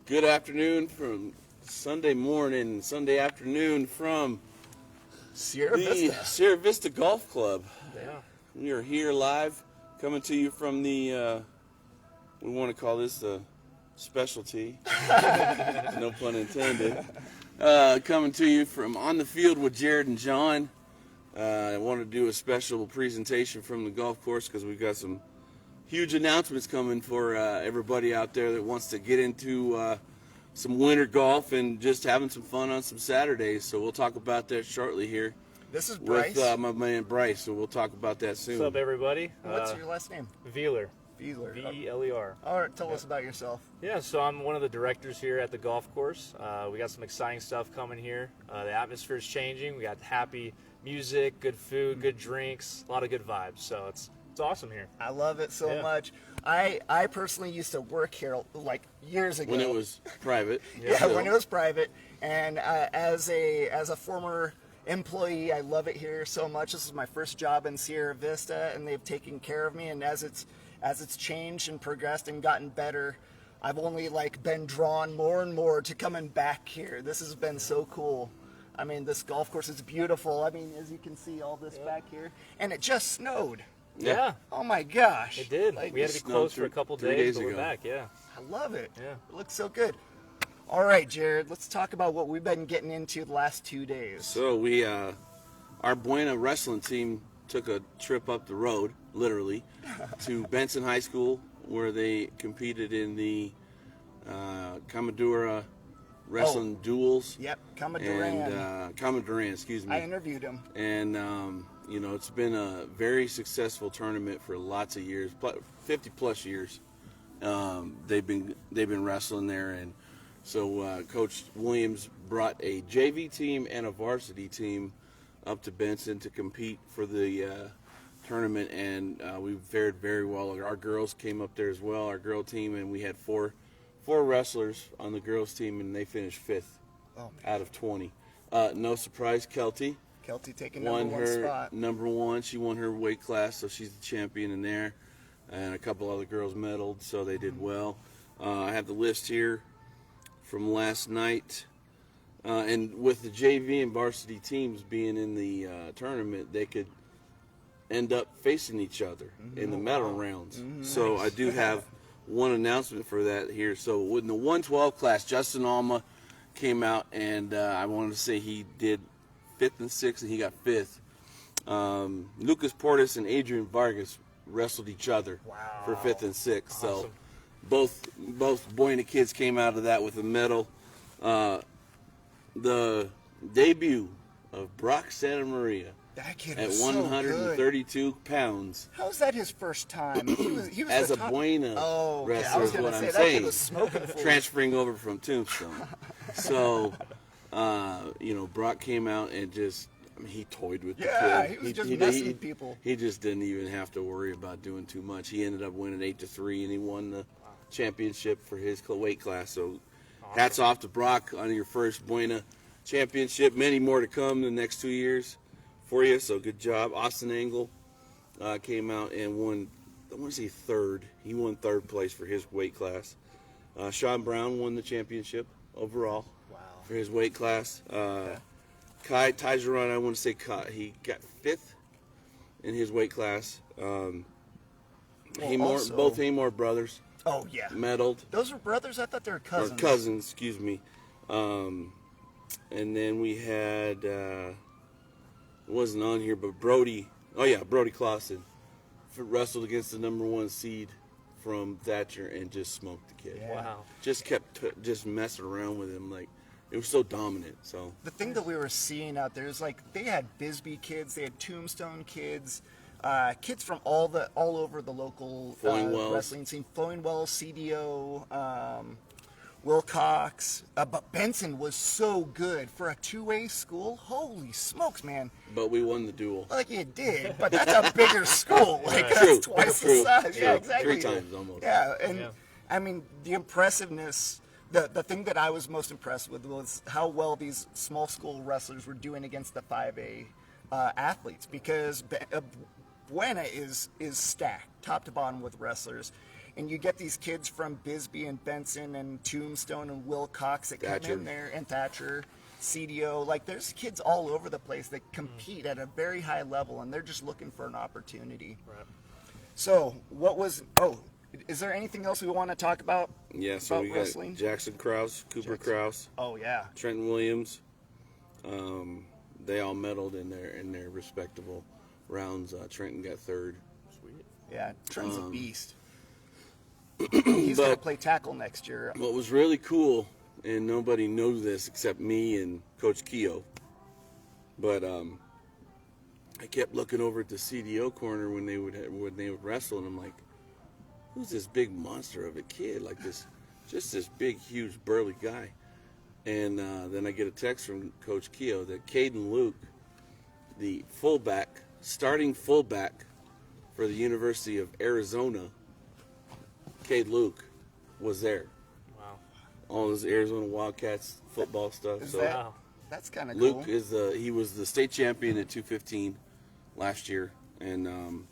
Good afternoon from Sunday morning, Sunday afternoon from Sierra the Vista. Sierra Vista Golf Club. Yeah. We are here live, coming to you from the, we want to call this the specialty, no pun intended. Coming to you from On the Field with Jarad and Jon. I want to do a special presentation from the golf course because we've got some huge announcements coming for everybody out there that wants to get into some winter golf and just having some fun on some Saturdays. So we'll talk about that shortly here. This is Bryce. With my man Bryce, so we'll talk about that soon. What's up, everybody? What's your last name? Veeler. Veeler. V-E-L-E-R. All right, tell us about yourself. Yeah, so I'm one of the directors here at the golf course. We got some exciting stuff coming here. The atmosphere is changing. We got happy music, good food, good drinks, a lot of good vibes. So it's awesome here. I love it so much. I personally used to work here like years ago. When it was private. Yeah, when it was private. And as a former employee, I love it here so much. This is my first job in Sierra Vista, and they've taken care of me. And as it's changed and progressed and gotten better, I've only been drawn more and more to coming back here. This has been so cool. I mean, this golf course is beautiful. I mean, as you can see, all this back here, and it just snowed. Yeah. Oh my gosh. It did. We had to be closed for a couple days, but we're ago. back, yeah. I love it. Yeah. It looks so good. All right, Jarad, let's talk about what we've been getting into the last 2 days. So we, our Buena wrestling team took a trip up the road, literally, to Benson High School, where they competed in the Commodore wrestling duels. Yep, Commodore. And Commodore, excuse me. I interviewed him. And you know, it's been a very successful tournament for lots of years, 50 plus years. They've been wrestling there, and so Coach Williams brought a JV team and a varsity team up to Benson to compete for the tournament, and we fared very well. Our girls came up there as well, our girl team, and we had four wrestlers on the girls team, and they finished 5th out of 20. No surprise, Kelty taking won number one her spot. number one. She won her weight class, so she's the champion in there. And a couple other girls medaled, so they did well. I have the list here from last night. And with the JV and varsity teams being in the tournament, they could end up facing each other in the medal rounds. So I do have one announcement for that here. So in the 112 class, Justin Alma came out, and I wanted to say he did 5th and 6th, and he got 5th. Lucas Portis and Adrian Vargas wrestled each other for 5th and 6th. Awesome. So both Buena kids came out of that with a medal. The debut of Brock Santa Maria That kid at was 132 so pounds. good. How's that his first time? He was As the a top. Buena I wrestler was is gonna what say, I'm that kid saying. was smoking fools. Transferring over from Tombstone. So, you know, Brock came out and just, I mean, he toyed with the kid. He was just messing with people. He just didn't even have to worry about doing too much. He ended up winning 8-3, and he won the championship for his weight class. So, hats off to Brock on your first Buena championship. Many more to come in the next 2 years for you. So, good job. Austin Engel came out and won, I want to say 3rd. He won 3rd place for his weight class. Sean Brown won the championship overall for his weight class. Kai Tigeron, I want to say he got 5th in his weight class. Both Haymore brothers. Oh yeah, medaled. Those were brothers. I thought they were cousins. Or cousins, excuse me. And then we had it wasn't on here, but Brody. Oh yeah, Brody Clausen wrestled against the number 1 seed from Thatcher and just smoked the kid. Yeah. Wow. Just kept just messing around with him, like it was so dominant. So The thing that we were seeing out there is they had Bisbee kids, they had Tombstone kids, kids from all over the local wrestling scene. Flowing CDO, Wilcox, but Benson was so good for a 2A school. Holy smokes, man! but we won the duel. Like you did, but that's a bigger school. That's twice the size. True. Yeah, exactly. 3 times almost. Yeah, and I mean the impressiveness. The thing that I was most impressed with was how well these small school wrestlers were doing against the 5A athletes, because Buena is stacked top to bottom with wrestlers. and you get these kids from Bisbee and Benson and Tombstone and Wilcox that come Thatcher. in there, and Thatcher, CDO. Like, there's kids all over the place that compete at a very high level, and they're just looking for an opportunity. Right. So, is there anything else we want to talk about? Yeah, so about we wrestling? got Jackson Krause, Cooper Krause, Oh yeah. Trenton Williams. They all medaled in their respectable rounds. Trenton got third. Sweet. Yeah, Trent's a beast. He's going to But- play tackle next year. What was really cool, and nobody knows this except me and Coach Keogh, but I kept looking over at the CDO corner when they would wrestle, and I'm like, who's this big monster of a kid? Like this big, huge, burly guy. And then I get a text from Coach Keogh that Caden Luke, the starting fullback for the University of Arizona, Cade Luke, was there. Wow. All his Arizona Wildcats football stuff. Is So that- Wow. That's kind of cool. Luke he was the state champion at 215 last year, and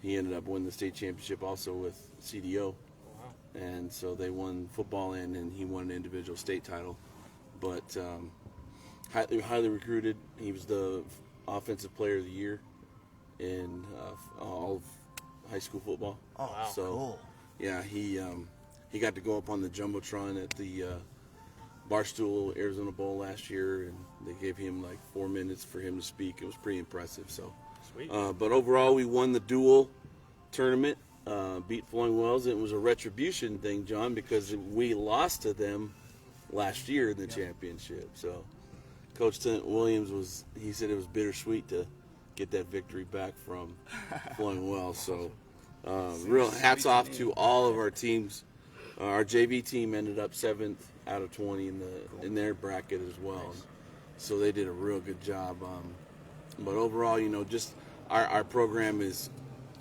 he ended up winning the state championship also with CDO. Wow. And so they won football and he won an individual state title. But highly recruited. He was the offensive player of the year in all of high school football. Oh, wow. So, Cool. yeah, he got to go up on the jumbotron at the Barstool Arizona Bowl last year, and they gave him like 4 minutes for him to speak. It was pretty impressive. So, Sweet. but overall, we won the dual tournament, beat Flowing Wells. It was a retribution thing, John, because we lost to them last year in the championship. So, Coach Trent Williams he said it was bittersweet to get that victory back from Flowing Wells. So, real hats off to all of our teams. Our JV team ended up 7th out of 20 in their bracket as well. So they did a real good job. But overall, just our program is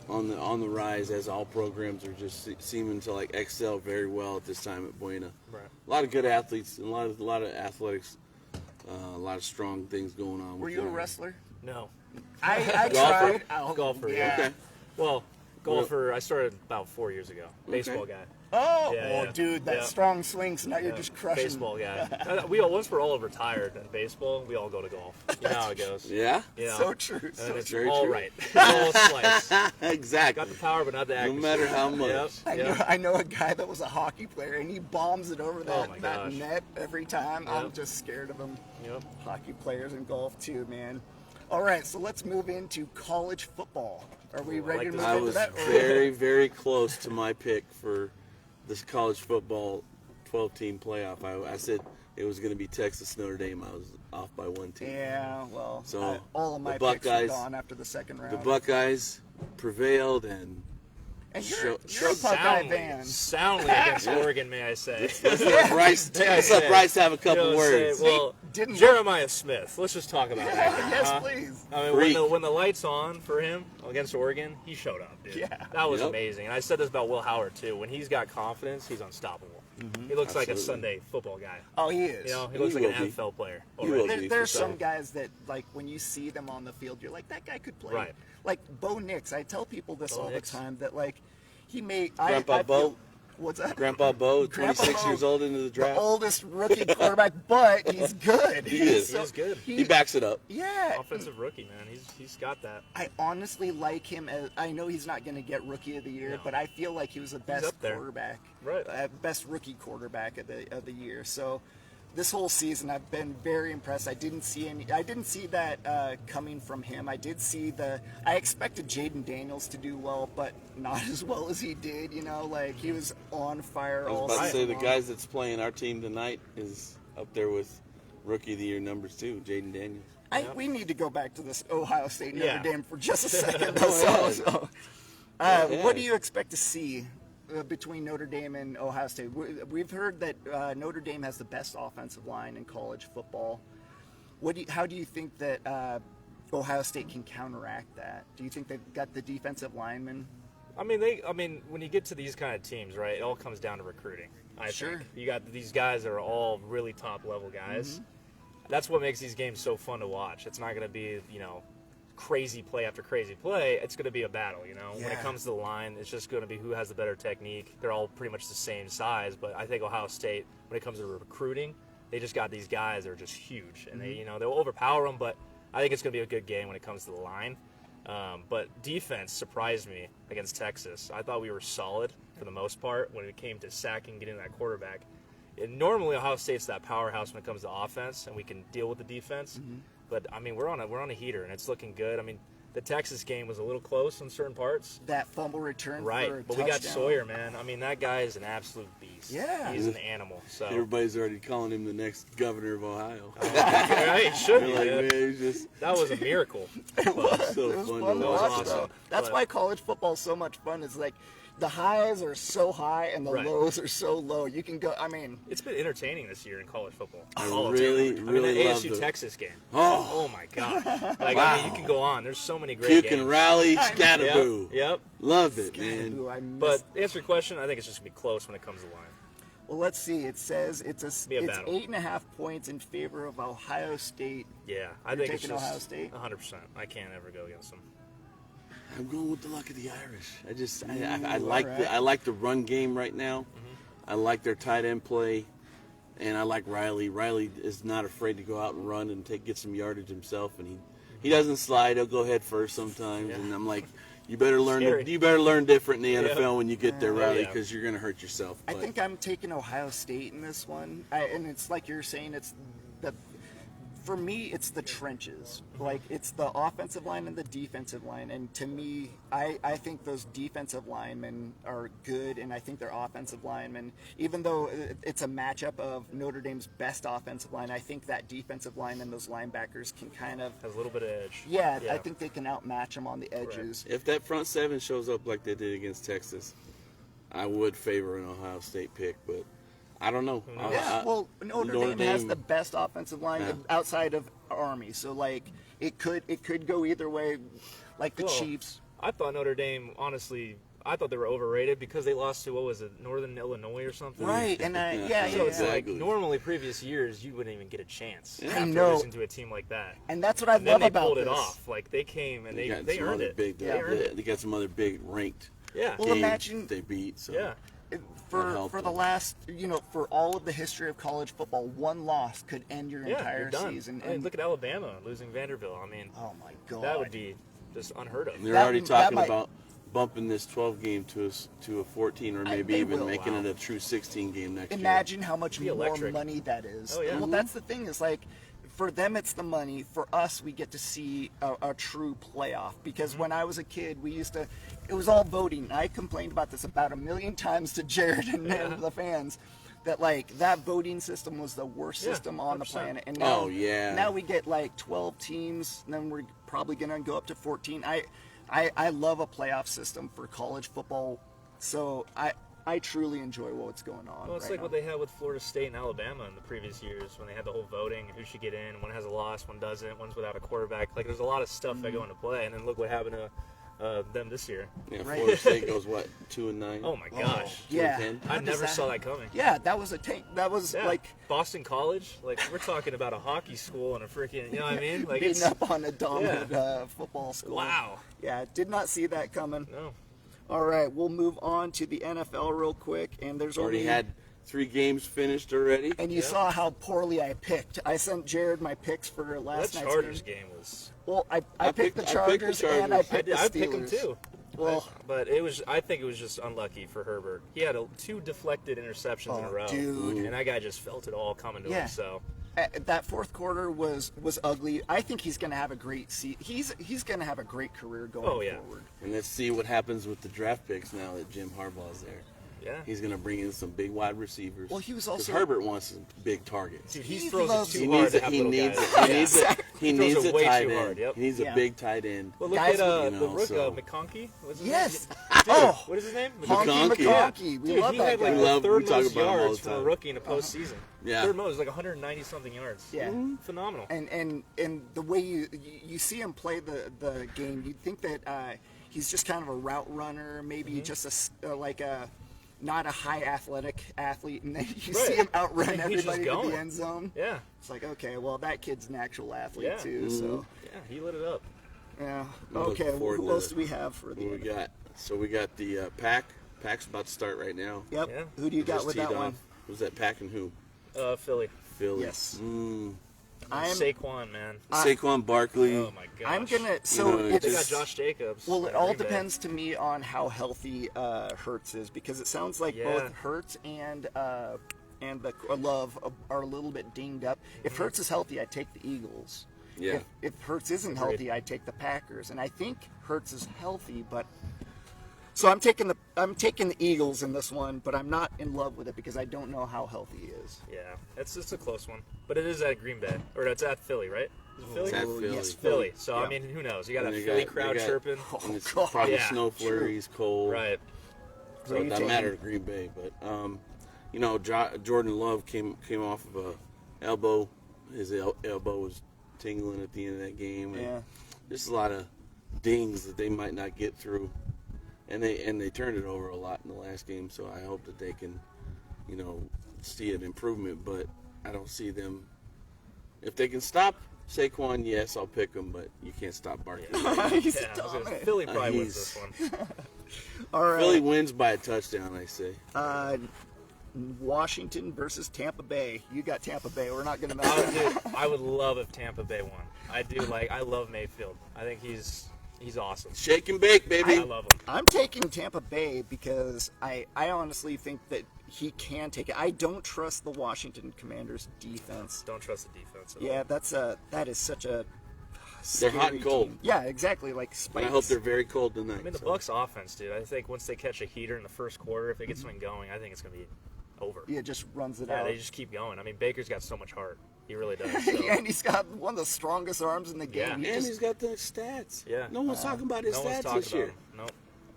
on the rise, as all programs are just seeming to like excel very well at this time at Buena. Right. A lot of good athletes, and a lot of athletics, a lot of strong things going on. Were you a wrestler? No. I Golfer? tried. Golfer, yeah. Okay. Well, golfer, I started about 4 years ago. Baseball guy. Oh, Yeah, yeah. dude, that Yeah. strong swing, so now you're just crushing. Baseball guy. Once we're all retired in baseball, we all go to golf. You know how it goes. Yeah, You know? So true. And So it's very all true. right. It's all slice. exactly. Got the power, but not the No accuracy. matter how much. Yep. I know a guy that was a hockey player, and he bombs it over Oh my that gosh. net every time. I'm Yep. just scared of him. Yep. Hockey players in golf too, man. All right, so let's move into college football. Are we ready like to this. move I into was that? very, very close to my pick for this college football 12-team playoff. I said it was going to be Texas Notre Dame. I was off by one team. Yeah, well, So, all of the my picks were Buckeyes- gone after the second round. The Buckeyes prevailed, and and show- you're a Buckeye fan. Soundly against Oregon, may I say. let's let Bryce have a couple You know, words. say, well, didn't look- Jeremiah Smith. Let's just talk about that. Yes, huh? please. I mean, Freak. when the lights on for him against Oregon, he showed up, dude. Yeah. That was Yep. amazing. And I said this about Will Howard too. When he's got confidence, he's unstoppable. He looks like a Absolutely. Sunday football guy. Oh, he is. You know, he He looks like an will be. NFL player. He already. will There, be, there's for some sure. guys that, like, when you see them on the field, you're like, that guy could play. Right. Like Bo Nix. I tell people this Bo all Nix. the time that, like, he made. Grandpa I Bo? feel- What's that? Grandpa Bo, Grandpa 26 Bo, years old into the The draft. oldest rookie quarterback, but he's good. He is. He's good. He backs it up. Yeah. Offensive rookie, man. He's got that. I honestly like him. I know he's not going to get Rookie of the Year, No. but I feel like he was the best up there. quarterback, Right. Best rookie quarterback of the year. So this whole season, I've been very impressed. I didn't see that coming from him. I expected Jaden Daniels to do well, but not as well as he did. You know, like he was on fire I all was about to say season the long. guys that's playing our team tonight is up there with Rookie of the Year numbers too, Jaden Daniels. We need to go back to this Ohio State Notre Yeah. Dame for just a second. Yeah. What do you expect to see between Notre Dame and Ohio State? We've heard that Notre Dame has the best offensive line in college football. How do you think that Ohio State can counteract that? Do you think they've got the defensive linemen? I mean, when you get to these kind of teams, right, it all comes down to recruiting. I Sure. think you got these guys that are all really top level guys. That's what makes these games so fun to watch. It's not going to be, crazy play after crazy play, it's going to be a battle, you know? When it Yeah. comes to the line, it's just going to be who has the better technique. They're all pretty much the same size, but I think Ohio State, when it comes to recruiting, they just got these guys that are just huge, and they, you know, they'll overpower them, but I think it's going to be a good game when it comes to the line. But defense surprised me against Texas. I thought we were solid for the most part when it came to sacking, getting that quarterback. And normally Ohio State's that powerhouse when it comes to offense, and we can deal with the defense. But I mean, we're on a heater, and it's looking good. I mean, the Texas game was a little close in certain parts. That fumble return for a Right, but we got touchdown. Sawyer, man. I mean, that guy is an absolute beast. Yeah. He's an animal. So Everybody's already calling him the next governor of Ohio. right, he should be. They're like, man. man, he's just That was a miracle. so It was fun fun to watch. watch, awesome. though. That's But- why college football is so much fun. It's like the highs are so high and the Right. lows are so low. You can go. I mean, It's been entertaining this year in college football. I All of really, it. really I mean, that loved ASU it. Texas game. Oh. Oh my god! Like Wow. I mean, you can go on. There's so many great Puke games. and rally, scataboo. Yep. Love it, man. ooh, I missed. But to answer your question, I think it's just gonna be close when it comes to line. well, let's see. It says it's Be a battle. 8.5 points in favor of Ohio State. Yeah, I You're think it's taking just Ohio State? 100%. I can't ever go against them. I'm going with the luck of the Irish. I Ooh, like all the right. I like the run game right now. I like their tight end play, and I like Riley. Riley is not afraid to go out and run and get some yardage himself, and he doesn't slide. He'll go head first sometimes, and I'm like, you better learn different in the NFL when you get there, Riley, yeah. because you're gonna hurt yourself. I But think I'm taking Ohio State in this one, and it's like you're saying. It's the for me, it's the trenches. Like it's the offensive line and the defensive line, and to me, I think those defensive linemen are good, and I think their offensive linemen, even though it's a matchup of Notre Dame's best offensive line, I think that defensive line and those linebackers can kind of, Has a little bit of edge. yeah. I think they can outmatch them on the edges. if that front seven shows up like they did against Texas, I would favor an Ohio State pick, but I don't know. Yeah, well, Notre Dame has the best offensive line Yeah. outside of Army, so like it could go either way, like the Well, Chiefs. I thought Notre Dame, honestly, I thought they were overrated because they lost to, what was it, Northern Illinois or something? Right, and yeah. So it's Exactly. like normally previous years you wouldn't even get a chance Yeah. I after know. losing to a team like that. And that's what I And then love they about pulled this. it off. Like they came and got they some earned other it. big. They earned it. They got some other big ranked Yeah. Well, games imagine- they beat. So. Yeah. That For helped the them. last, for all of the history of college football, one loss could end your Yeah, entire you're done. season. I mean, look at Alabama losing Vanderbilt. I mean, oh my god, that would be just unheard of. They're That- already that talking might- about bumping this 12 game to a 14, or maybe they even will. making Wow. it a true 16 game next year. Imagine how much Be more electric. money that is. Oh, yeah. Well, that's the thing is like, for them it's the money. For us, we get to see a true playoff. Because when I was a kid, it was all voting. I complained about this about 1,000,000 times to Jared and the fans. That like that voting system was the worst Yeah, system on the 100%. planet, and now, Oh, yeah. now we get like 12 teams, and then we're probably gonna go up to 14. I love a playoff system for college football, so I truly enjoy what's going on. Well, it's right like now. what they had with Florida State and Alabama in the previous years when they had the whole voting and who should get in. One has a loss, one doesn't. One's without a quarterback. Like there's a lot of stuff that go into play. And then look what happened to them this year. Yeah, Right. Florida State goes what, 2-9? Oh my gosh. Yeah. 2-10? I How does never that saw happen? that coming. Yeah, that was a tank. That was Yeah. like Boston College. Like we're talking about a hockey school and a freaking. You know what I mean? Like beating it's up on a dominant football school. wow. Yeah, did not see that coming. No. All right, we'll move on to the NFL real quick, and there's Already only had 3 games finished already. and you saw how poorly I picked. I sent Jared my picks for That last night's Chargers game. game was. Well, I I picked the picked the Chargers and I Chargers. picked the Steelers. I picked them too. Well, But it was. I think it was just unlucky for Herbert. He had 2 deflected interceptions in a row, dude. and that guy just felt it all coming to Yeah. him. So that fourth quarter was ugly. I think he's going to have a great he's going to have a great career going Oh, yeah. forward. And let's see what happens with the draft picks now that Jim Harbaugh's there. yeah, He's going to bring in some big wide receivers. Well, he was 'Cause also- Herbert wants some big targets. dude, he he throws loves- it He too hard needs to it. have He little needs guys. it. He needs it. He throws needs it a way tight too end. hard, yep. He needs a Yeah. big tight end. Well, look Guys, at you know, the rook, so- McConkey. What's his Yes. name? Oh, What is his name? Honky McConkey. McConkey. We Dude, love he that had guy. like We the love- we third talk most about him all yards the for a time. rookie in a postseason. Yeah. Third most, it was like 190 something yards. Yeah. Phenomenal. And the way you see him play the game, you'd think that he's just kind of a route runner, maybe Mm-hmm. just like a not a high athletic athlete, and then you Right. see him outrun And he's just everybody to going. the end zone. Yeah, It's like, okay, well, that kid's an actual athlete Yeah. too. So yeah, he lit it up. Yeah. I'm looking Okay. forward Who to else do we have for the? What we got? So we got the Pack. Pack's about to start right now. Yep. Yeah. Who do you got Just with teed that off. one? Was that Pack and who? Philly. Philly. Yes. I'm Saquon, man. Saquon Barkley. Oh my gosh. I'm gonna. So You know, it's, They got Josh Jacobs. well, it at all Green Bay. depends to me on how healthy Hurts is, because it sounds like Yeah. both Hurts and the Love are a little bit dinged up. If Hurts is healthy, I take the Eagles. Yeah. If Hurts isn't healthy, I take the Packers. And I think Hurts is healthy, but so I'm taking the Eagles in this one, but I'm not in love with it because I don't know how healthy he is. Yeah, it's just a close one. But it is at Green Bay. Or it's at Philly, right? Is it Philly? It's at Philly. Yes, Philly. So, Yeah. I mean, who knows? You got And a they Philly got- crowd they got- chirping. And it's God. probably Yeah. snow flurries, cold. Right. So Who it you doesn't taking? matter to Green Bay. But, Jordan Love came off of a elbow. His elbow was tingling at the end of that game. And Yeah. Just a lot of dings that they might not get through. And they turned it over a lot in the last game. So I hope that they can, see an improvement. But I don't see them. If they can stop Saquon, yes, I'll pick them. But you can't stop Barkley. He's Yeah, I was gonna- dominant. Philly probably wins he's- this one. All right. Philly wins by a touchdown, I say. Washington versus Tampa Bay. You got Tampa Bay. We're not going to I would love if Tampa Bay won. I love Mayfield. I think he's awesome. Shake and bake, baby. I love him. I'm taking Tampa Bay because I honestly think that he can take it. I don't trust the Washington Commanders defense. Don't trust the defense at all. Yeah, that is such a They're hot scary and cold. team. Yeah, exactly. Like And spikes. I hope they're very cold tonight. I mean, the so. Bucks offense, dude. I think once they catch a heater in the first quarter, if they get something going, I think it's going to be over. Yeah, just runs it Yeah, out. they just keep going. I mean, Baker's got so much heart. He really does. So. and he's got one of the strongest arms in the game. Yeah. He And just- he's got the stats. Yeah. No one's talking about his No one's stats talking this about year. him. Nope.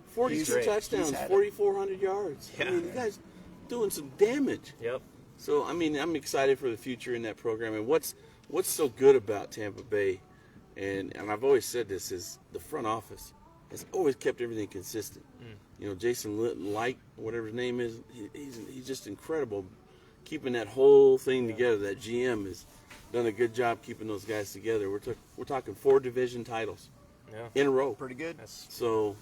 42 great. touchdowns, He's had it. 4,400 yards. Yeah. I mean, the guy's doing some damage. Yep. So, I mean, I'm excited for the future in that program. And what's so good about Tampa Bay, and I've always said this, is the front office has always kept everything consistent. Jason Light, whatever his name is, he's just incredible keeping that whole thing together. That GM has done a good job keeping those guys together. We're talking 4 division titles Yeah. in a row. pretty good. That's So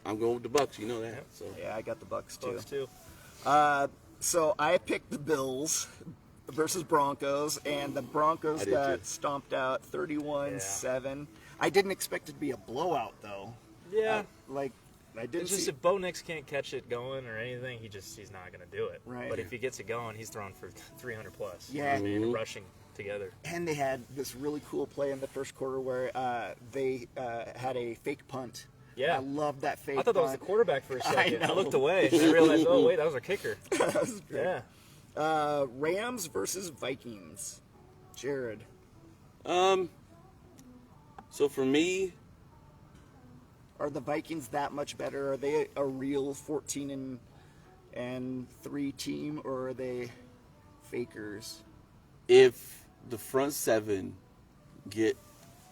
I'm going with the Bucks. You know that. Yep. So Yeah, I got the Bucks too. Bucks too. So I picked the Bills versus Broncos, and the Broncos I did got too. stomped out 31-7. I didn't expect it to be a blowout though. Yeah. I didn't It's just see. if Bo Nix can't catch it going or anything, he's not going to do it. Right. But if he gets it going, he's throwing for 300 plus. Yeah. You know what I mean? Rushing together. And they had this really cool play in the first quarter where they had a fake punt. Yeah. I love that fake I thought that was the punt. quarterback for a second. I, know. looked away and I realized, oh wait, that was our kicker. Yeah. Rams versus Vikings. Jared. So for me, Are the Vikings that much better? Are they a real 14-3 team, or are they fakers? if the front 7 get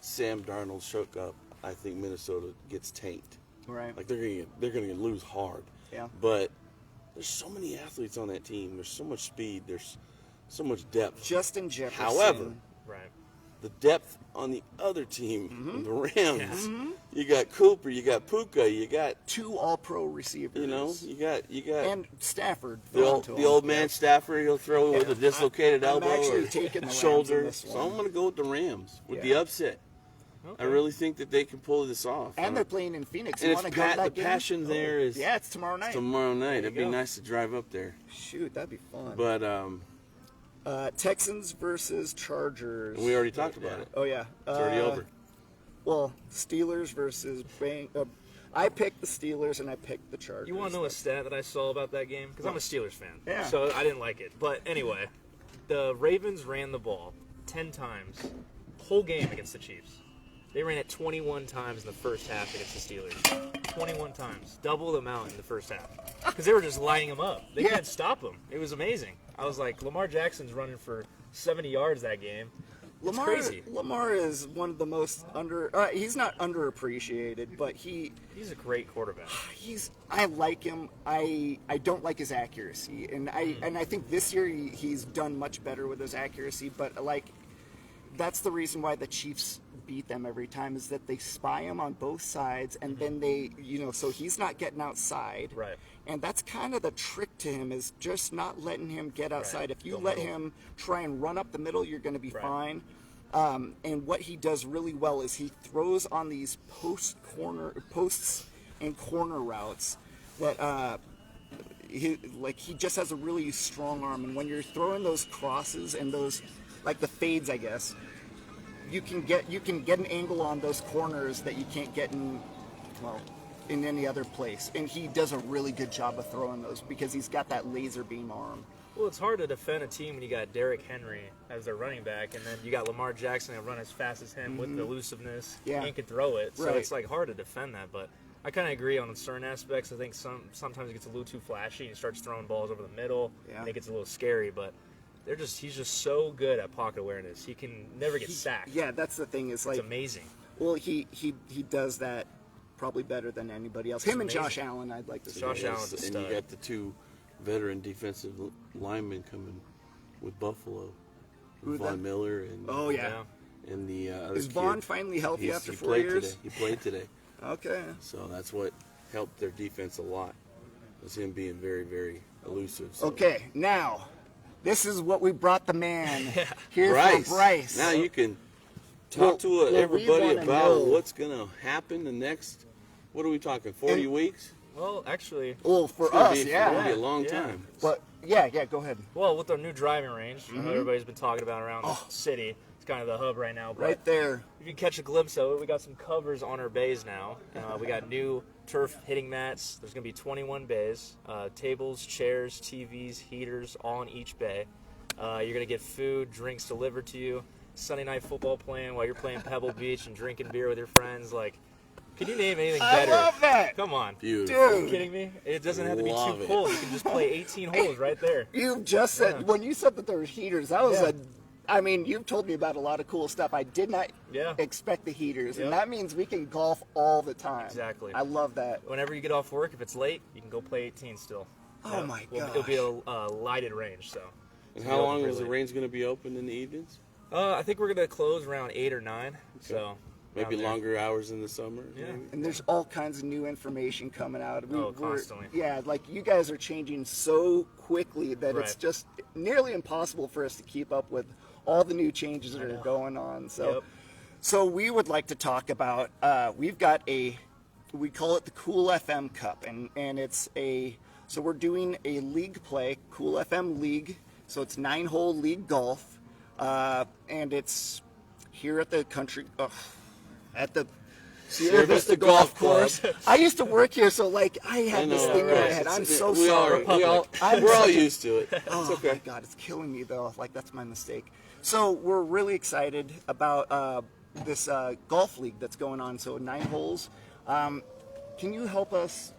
Sam Darnold shook up, I think Minnesota gets tanked. Right. Like they're gonna lose hard. Yeah. But there's so many athletes on that team. There's so much speed. There's so much depth. Justin Jefferson. However, Right. the depth on the other team, the Rams, Yeah. you got Cooper, you got Puka, you got 2 All-Pro receivers. you got and Stafford. the old man Stafford. He'll throw with a dislocated I'm elbow actually or taking the Rams in shoulder. this So one. I'm gonna go with the Rams with the Yeah. upset. Okay. I really think that they can pull this off. And they're playing in Phoenix. And You it's want to go to that the game? passion there is Yeah, it's tomorrow night. tomorrow night. It'd be go. nice to drive up there. Shoot, that'd be fun. But Texans versus Chargers. we already talked about it. Oh yeah, It's already over. Well, Steelers versus I picked the Steelers and I picked the Chargers. You want to know a stat that I saw about that game? Because I'm a Steelers fan. Yeah. So I didn't like it. But anyway, the Ravens ran the ball 10 times, whole game against the Chiefs. They ran it 21 times in the first half against the Steelers. 21 times. Double the amount in the first half. Because they were just lighting them up. They Yeah. couldn't stop them. It was amazing. I was like, Lamar Jackson's running for 70 yards that game. It's crazy. Lamar is one of the most he's not underappreciated, but He's a great quarterback. I like him. I don't like his accuracy, and I think this year he's done much better with his accuracy. But like, that's the reason why the Chiefs beat them every time is that they spy him on both sides, and then they, so he's not getting outside. Right. And that's kind of the trick to him, is just not letting him get outside. If you let him try and run up the middle, you're going to be fine. And what he does really well is he throws on these posts and corner routes that he just has a really strong arm. And when you're throwing those crosses and those, like the fades, I guess, you can get an angle on those corners that you can't get in any other place. And he does a really good job of throwing those because he's got that laser beam arm. Well, it's hard to defend a team when you got Derrick Henry as their running back, and then you got Lamar Jackson that run as fast as him with the elusiveness and can throw it. So it's like hard to defend that. But I kind of agree on certain aspects. I think sometimes it gets a little too flashy and he starts throwing balls over the middle, and it gets a little scary. But he's just so good at pocket awareness. He can never get sacked. Yeah, that's the thing. It's amazing. Well, he does that probably better than anybody else. Him and Josh Allen, I'd like to say. Josh Allen's a stud. And you got the two veteran defensive linemen coming with Buffalo, Von Miller and and the other is Vaughn finally healthy after 4 years? He played today. Okay. So that's what helped their defense a lot, was him being very, very elusive. So. Okay, now this is what we brought the man here for Bryce. Now you can talk to everybody about what's going to happen the next, what are we talking, 40 weeks? Well, actually, for us, it's going to be a long time. But go ahead. Well, with our new driving range, everybody's been talking about around the city. It's kind of the hub right now. But right there. If you catch a glimpse of it, we got some covers on our bays now. We got new turf hitting mats. There's going to be 21 bays, tables, chairs, TVs, heaters, all in each bay. You're going to get food, drinks delivered to you. Sunday night football playing while you're playing Pebble Beach and drinking beer with your friends. Can you name anything better? I love that. Come on. Beautiful. Dude. Are you kidding me? It doesn't have to be too cold. You can just play 18 holes right there. You just said, when you said that there were heaters, that was you've told me about a lot of cool stuff. I did not expect the heaters, and that means we can golf all the time. Exactly. I love that. Whenever you get off work, if it's late, you can go play 18 still. Oh, my gosh. It'll be a lighted range, so. And how long is the range going to be open in the evenings? I think we're going to close around 8 or 9, so. Maybe longer hours in the summer. Yeah. And there's all kinds of new information coming out. Constantly. Yeah, you guys are changing so quickly that it's just nearly impossible for us to keep up with all the new changes that are going on. So we would like to talk about, we've got we call it the Cool FM Cup, and it's so we're doing a league play, Cool FM League. So it's 9-hole league golf, and it's here at the at the Sierra Vista Golf Course. I used to work here, so I had this thing in my head. I'm so sorry. We're all used to it. Oh okay. My God, it's killing me though. That's my mistake. So we're really excited about this golf league that's going on. So 9 holes. Can you help us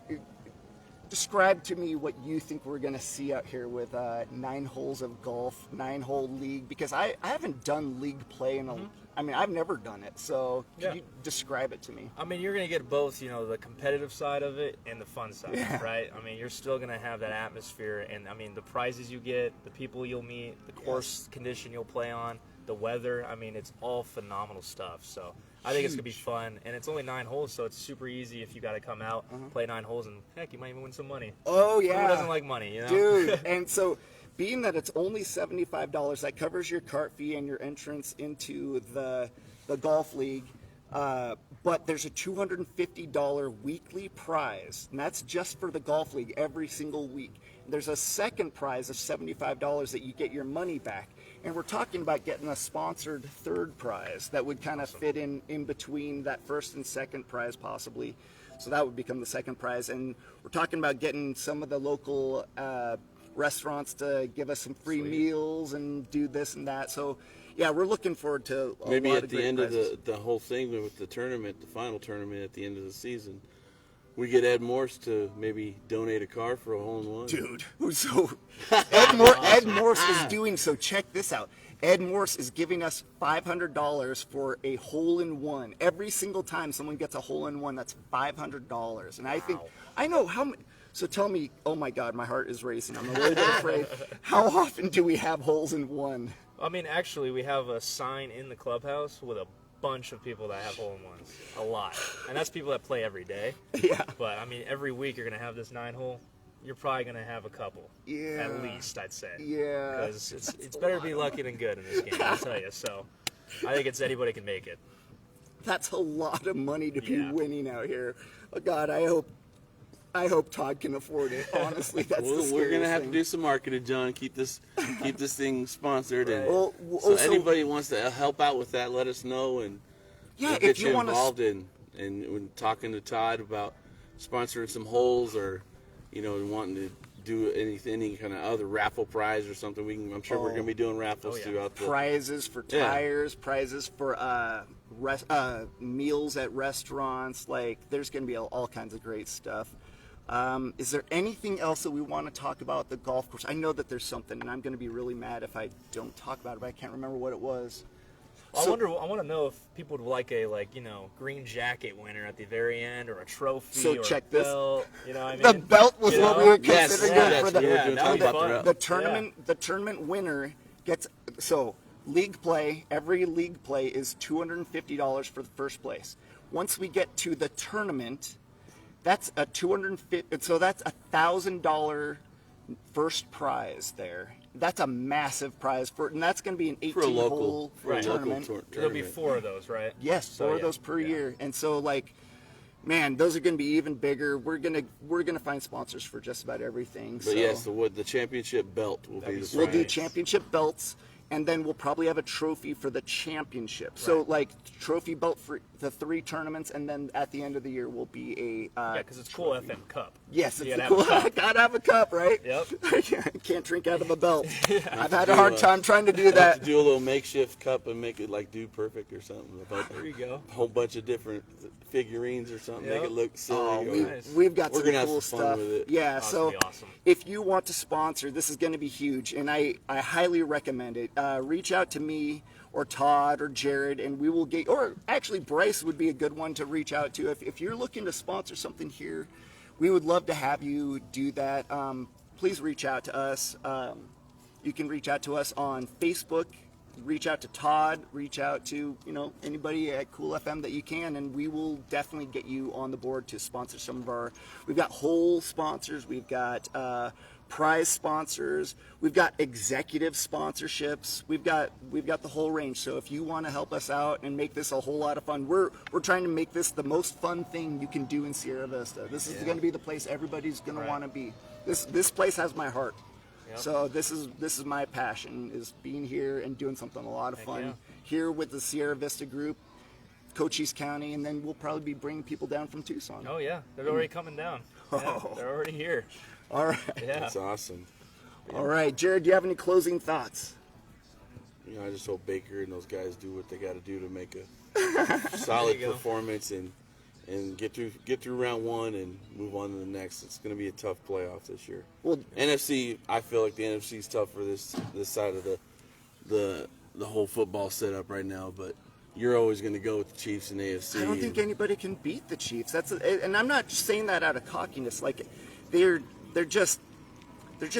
describe to me what you think we're going to see out here with 9 holes of golf, 9-hole league? Because I haven't done league play in I've never done it. So can you describe it to me? You're going to get both, the competitive side of it and the fun side, right? You're still going to have that atmosphere, and the prizes you get, the people you'll meet, the course condition you'll play on, the weather. it's all phenomenal stuff. So I think it's going to be fun, and it's only 9 holes, so it's super easy if you got to come out, play 9 holes, and heck, you might even win some money. Oh, yeah. Who doesn't like money, Dude, and so being that it's only $75, that covers your cart fee and your entrance into the golf league, but there's a $250 weekly prize, and that's just for the golf league every single week. There's a second prize of $75 that you get your money back. And we're talking about getting a sponsored third prize that would kind of fit in between that first and second prize possibly. So that would become the second prize. And we're talking about getting some of the local restaurants to give us some free meals and do this and that. So, yeah, we're looking forward to maybe at the end of the whole thing with the tournament, the final tournament at the end of the season, we get Ed Morse to maybe donate a car for a hole-in-one. Dude, so Ed Morse is doing so. Check this out. Ed Morse is giving us $500 for a hole-in-one. Every single time someone gets a hole-in-one, that's $500. And I think, I know how many. So tell me, oh my God, my heart is racing. I'm a little bit afraid. How often do we have holes in one? Actually, we have a sign in the clubhouse with a bunch of people that have hole-in-ones, a lot, and that's people that play every day. Yeah. But I mean, every week you're gonna have this 9-hole. You're probably gonna have a couple, Yeah. at least, I'd say. Yeah. Because it's better to be lucky than good in this game, I'll tell you. So, I think it's anybody can make it. That's a lot of money to be Yeah. winning out here. Oh God, I hope Todd can afford it. Honestly, that's the We're gonna have to thing. do some marketing, John. Keep this thing sponsored, and Right. Well, so also- anybody who wants to help out with that, let us know, and Yeah, we'll if get you you want to. involved in when talking to Todd about sponsoring some holes, or wanting to do any kind of other raffle prize or something. I'm sure we're gonna be doing raffles yeah. throughout the. Prizes for Yeah. tires, prizes for meals at restaurants. Like, there's going to be all kinds of great stuff. Is there anything else that we want to talk about at the golf course? I know that there's something, and I'm going to be really mad if I don't talk about it, but I can't remember what it was. I want to know if people would like a green jacket winner at the very end, or a trophy, So or check a this. belt. You know what I mean? The belt was You what we know? were Yes, considering yes, for the, we were doing that'd be talking about fun. the the tournament. The tournament winner gets league play. Every league play is $250 for the first place. Once we get to the tournament, that's a $250. So that's $1,000 first prize there. That's a massive prize and that's going to be an 18 For a local, hole for a local tournament. There'll be tournament. 4 of those, right? Yes, So, 4 of yeah, those per yeah. year, and so man, those are going to be even bigger. We're gonna find sponsors for just about everything. But so. yes, the championship belt will be the We'll prize. do championship belts, and then we'll probably have a trophy for the championship. So, trophy belt for the 3 tournaments, and then at the end of the year will be a Yeah, because it's cool FM Cup. yes, You it's a gotta cool. have a cup. Gotta have a cup, right? Yep. I can't drink out of a belt. I've had do a hard a- time trying to do Have to that. do a little makeshift cup and make it like Dude Perfect or something. There you go. A whole bunch of different figurines or something. Make Yep. it look silly. Oh, or- Nice. we've got We're some gonna have cool some fun stuff. with it. Yeah, That's so gonna be awesome. if you want to sponsor, this is going to be huge, and I highly recommend it. Reach out to me or Todd or Jarad, and we will get. Or actually, Bryce would be a good one to reach out to if you're looking to sponsor something here. We would love to have you do that. Please reach out to us. You can reach out to us on Facebook. Reach out to Todd, reach out to anybody at Cool FM that you can, and we will definitely get you on the board to sponsor some of our. We've got whole sponsors, we've got prize sponsors, we've got executive sponsorships, we've got the whole range. So if you want to help us out and make this a whole lot of fun, we're trying to make this the most fun thing you can do in Sierra Vista. This is going to be the place everybody's going to want to be. This place has my heart. Yep. So this is my passion, is being here and doing something a lot of fun yeah. here with the Sierra Vista group, Cochise County, and then we'll probably be bringing people down from Tucson. Oh yeah, they're already coming down. Yeah, Oh. they're already here. All right. Yeah. That's awesome. All right, Jarad, do you have any closing thoughts? I just hope Baker and those guys do what they got to do to make a solid go. performance and get through round 1 and move on to the next. It's going to be a tough playoff this year. Well, NFC, I feel like the NFC is tough for this side of the whole football setup right now, but you're always going to go with the Chiefs and AFC. I don't think anybody can beat the Chiefs. And I'm not just saying that out of cockiness. Like they're just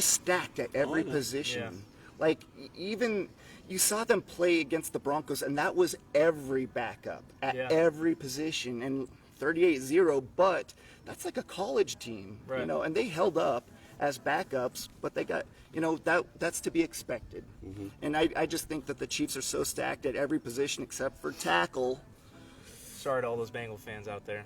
stacked at every no. position. Yeah. Like even you saw them play against the Broncos, and that was every backup at Yeah. every position, and 38-0. But that's like a college team, Right. and they held up as backups, but they got that's to be expected. Mm-hmm. And I just think that the Chiefs are so stacked at every position except for tackle. Sorry to all those Bengal fans out there.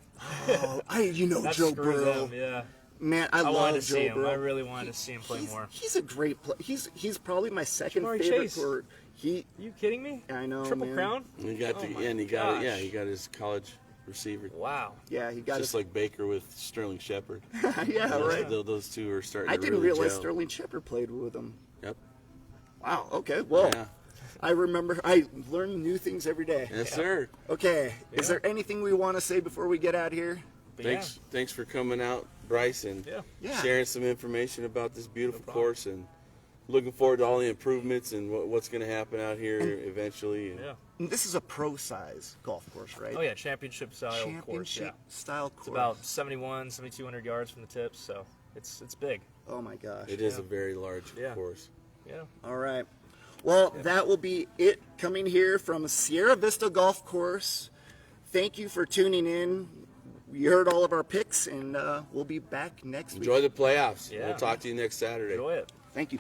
Oh, That's Joe screw Burrow. them. Yeah. Man, I wanted love to see Joe him. Burrow. I really wanted to see him play more. He's a great player. He's probably my second Jamari favorite Chase. quarter. He You kidding me? I know, Triple man. crown? He got Oh to, my and he got it. Yeah, gosh. he got his college receiver. Wow. yeah, he got Just like Baker with Sterling Shepard. yeah, right. Those two are starting I to didn't really realize gel. Sterling Shepard played with him. Yep. Wow. Okay. Well, Yeah. I remember. I learn new things every day. Yes, sir. Okay. Is Yeah. there anything we want to say before we get out of here? But Thanks for coming out, Bryce, and Yeah. Yeah. sharing some information about this beautiful problem. course, and looking forward to all the improvements and what's going to happen out here eventually. And Yeah. And this is a pro size golf course, right? Oh yeah, championship style course. Championship Yeah. style course. It's about 7,200 yards from the tips, so it's big. Oh my gosh. It is Yeah. a very large Yeah. course. Yeah. All right. Well, that will be it coming here from Sierra Vista Golf Course. Thank you for tuning in. You heard all of our picks, and we'll be back next week. Enjoy the playoffs. Yeah. We'll talk to you next Saturday. Enjoy it. Thank you.